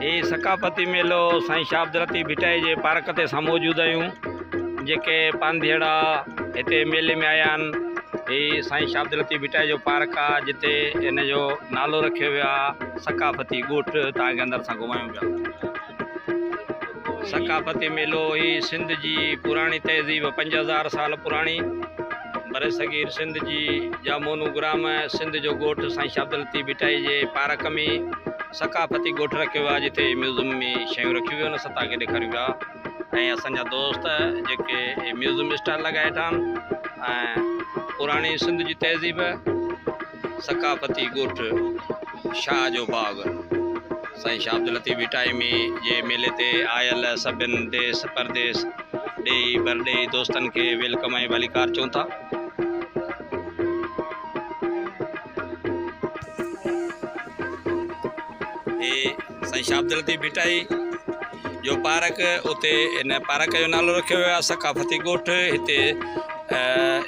ये सकाफती मेलो साईं शाह अब्दुल लतीफ़ भिटाई जे पार्क ते सां मौजूद आहियूं। जेके पांधेड़ा हिते मेले में आया आहिनि। ये साईं शाह अब्दुल लतीफ़ भिटाई जो पार्क आहे, जिते इन जो नालो रखियो वियो आहे सकाफती ॻोठ। तव्हांखे अंदरि सां घुमायूं पिया। सकाफती मेलो ही सिंध जी पुराणी तहज़ीब 5000 साल पुराणी बर सगीर सिंध जी जा मोनूग्राम सिंध जो ॻोठ साईं शाह अब्दुल लतीफ़ भिटाई जे पार्क में सकाफती ॻोठ रखियो आहे, जिते म्यूज़ियम में शयूं रखियूं वियूं आहिनि। असां तव्हांखे ॾेखारियूं पिया। ऐं असांजा दोस्त जेके म्यूज़ियम स्टॉल लॻाए वेठा आहिनि ऐं पुराणी सिंध जी तहज़ीब सकाफती ॻोठ शाह जो बाग साईं शाह अब्दुल लतीफ़ भिटाई में जे मेले ते आयल सभिनि देश परदेस ॾेई परॾेही दोस्तनि खे वेलकम ऐं भलीकार चऊं था। साईं शाह अब्दुल लतीफ़ भिटाई जो पार्क, उते इन पार्क जो नालो रखियो वियो आहे सकाफती ॻोठ। हिते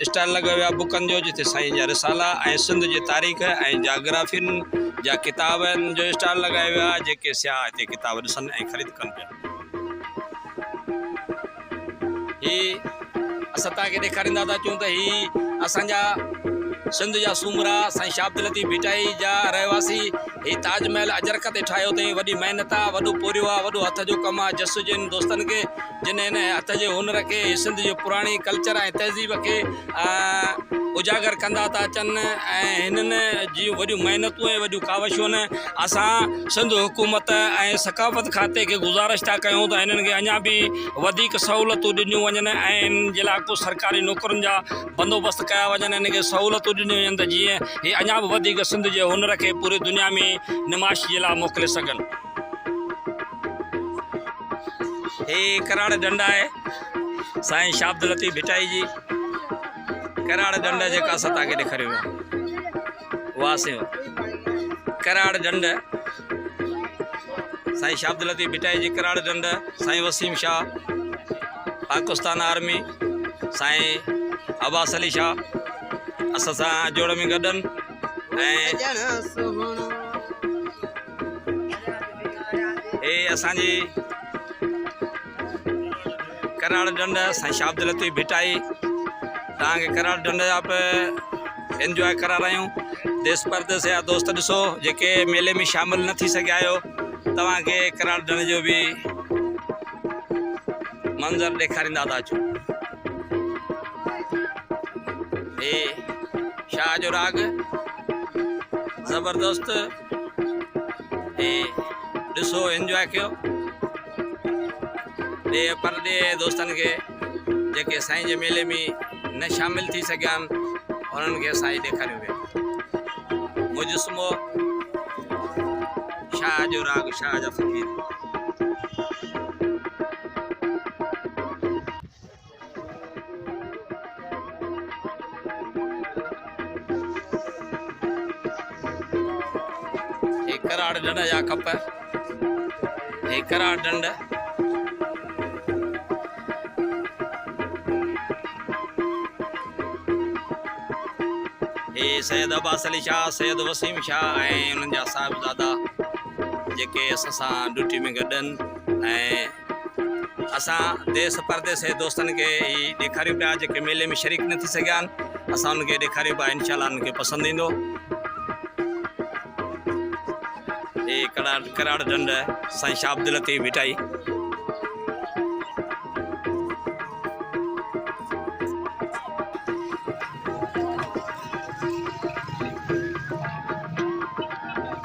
स्टॉल लॻो वियो आहे बुकनि जो, जिते साईं जा रिसाला ऐं सिंध जी तारीख़ ऐं जाग्राफियुनि जा किताबनि जो स्टॉल लॻायो वियो आहे। जेके सियाह हिते किताब ॾिसनि ऐं ख़रीद कनि पिया। ही असां तव्हांखे ॾेखारींदा था अचूं त ही असांजा सिंध जा सूमरा साईं शाह अब्दुल लतीफ़ भिटाई जा रहवासी। ही ताजमहल अजरक ते ठाहियो अथई। वॾी महिनत आहे, वॾो पोरियो आहे, वॾो हथ जो कमु आहे। जस जिन दोस्तनि खे जिन हिन हथ जे हुनर खे सिंध जो पुराणी कल्चर ऐं तहज़ीब खे उजागर कंदा था अचनि। ऐं हिननि जी वॾियूं महिनतूं ऐं वॾियूं कावशूं आहिनि। असां सिंध हुकूमत ऐं सकाफ़त खाते खे गुज़ारिश था कयूं त हिननि खे अञा बि वधीक सहूलियतूं ॾिनियूं वञनि ऐं इन जे लाइ को सरकारी नौकरनि जा बंदोबस्त कया वञनि। हिन खे सहूलियतूं ॾिनियूं वञनि त जीअं ही अञा बि वधीक सिंध जे हुनर खे पूरी दुनिया में निमाश जे लाइ मोकिले सघनि। हे कराड़ ढंढ आहे साईं शाह अब्दुल लतीफ़ भिटाई जी। कराड़ ढंढ जेका असां तव्हांखे ॾेखारियो आहे वासियो कराड़ ढंढ साईं शाह अब्दुल लतीफ़ भिटाई जी कराड़ ढंढ। साईं वसीम शाह पाकिस्तान आर्मी, साईं अब्बास अली शाह असां सां जोड़ में गॾनि। ऐं हे असांजी कराड़ ढंढ साईं शाह अब्दुल लतीफ़ भिटाई। तव्हांखे कराड़ ढंढ जा पे इंजॉय करा रहिया आहियूं। देश परदेस जा दोस्त ॾिसो जेके मेले में शामिल न थी सघिया आहियो, तव्हांखे कराड़ ढंढ जो बि मंज़र ॾेखारींदा था अचूं। हे शाह जो राग ज़बरदस्त। हे ॾिसो इंजॉय कयो। ॾे परॾे दोस्तनि खे जेके साईं जे मेले में न शामिल थी सघिया आहिनि, उन्हनि खे साईं ॾेखारियो वियो मुजस्मो शाह जो राग शाह जा फ़क़ीर। हे कराड़ ढंढ जा कप, हे कराड़ ढंढ। हे सैयद अब्बास अली शाह, सैयद वसीम शाह ऐं उन्हनि जा साहिबज़ादा जेके असां सां ड्यूटी में गॾनि। ऐं असां देश परदेस जे दोस्तनि खे ही ॾेखारियूं पिया जेके मेले में शरीक न थी सघिया आहिनि। असां उनखे ॾेखारियूं पिया, इनशाअल्लाह उन्हनि खे पसंदि ईंदो। हे कराड़ ढंढ साईं शाह अब्दुल लतीफ़ भिटाई।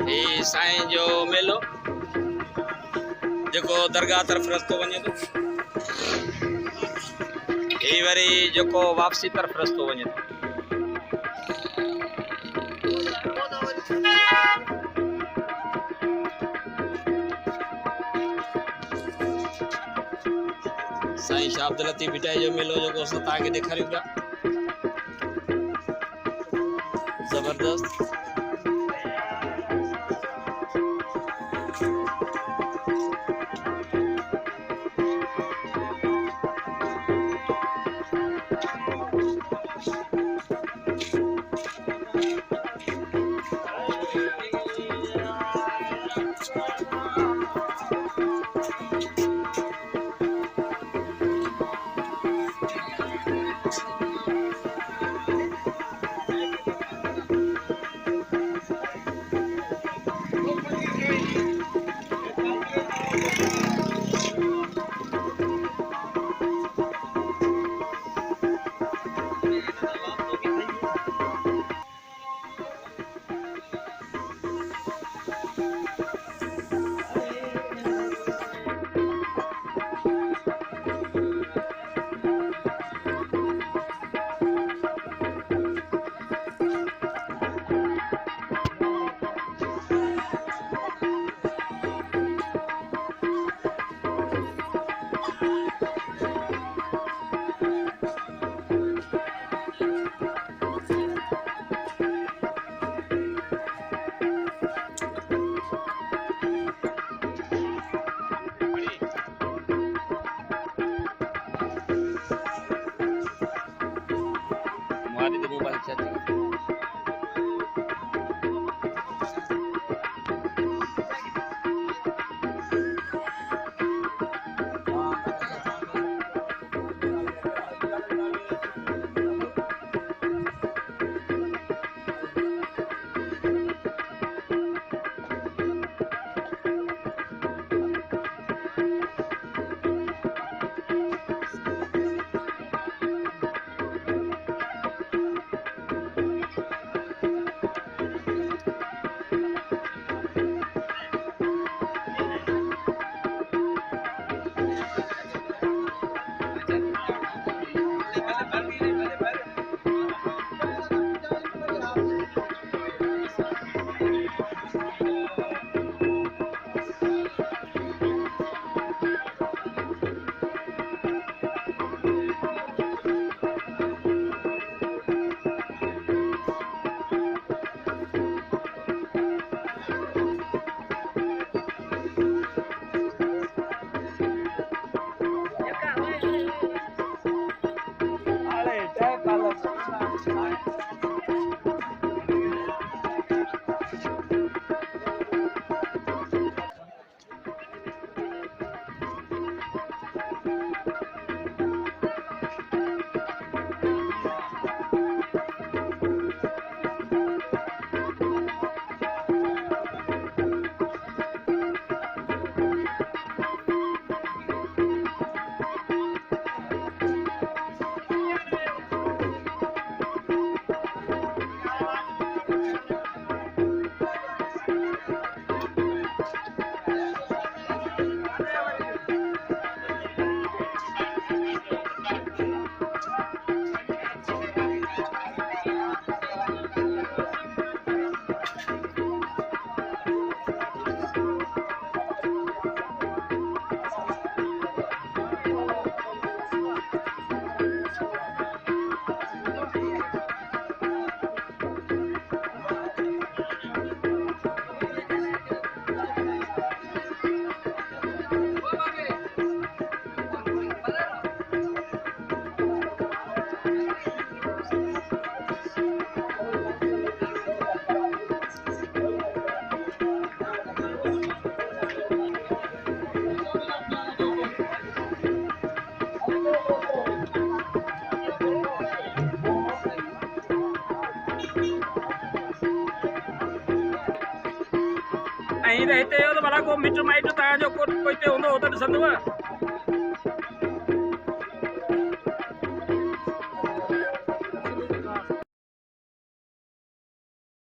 हे साईं जो मेलो जेको दरगाह तरफ़ रस्तो वञे थो, हे वरी जेको वापसी तरफ़ रस्तो वञे थो। साईं शाह अब्दुल लतीफ़ भिटाई जो मेलो जेको असां तव्हांखे ॾेखारियूं पिया, ज़बरदस्त। ऐं त हिते जो त भला को मिट माइट तव्हांजो कोई ते हूंदो हो त ॾिसंदव।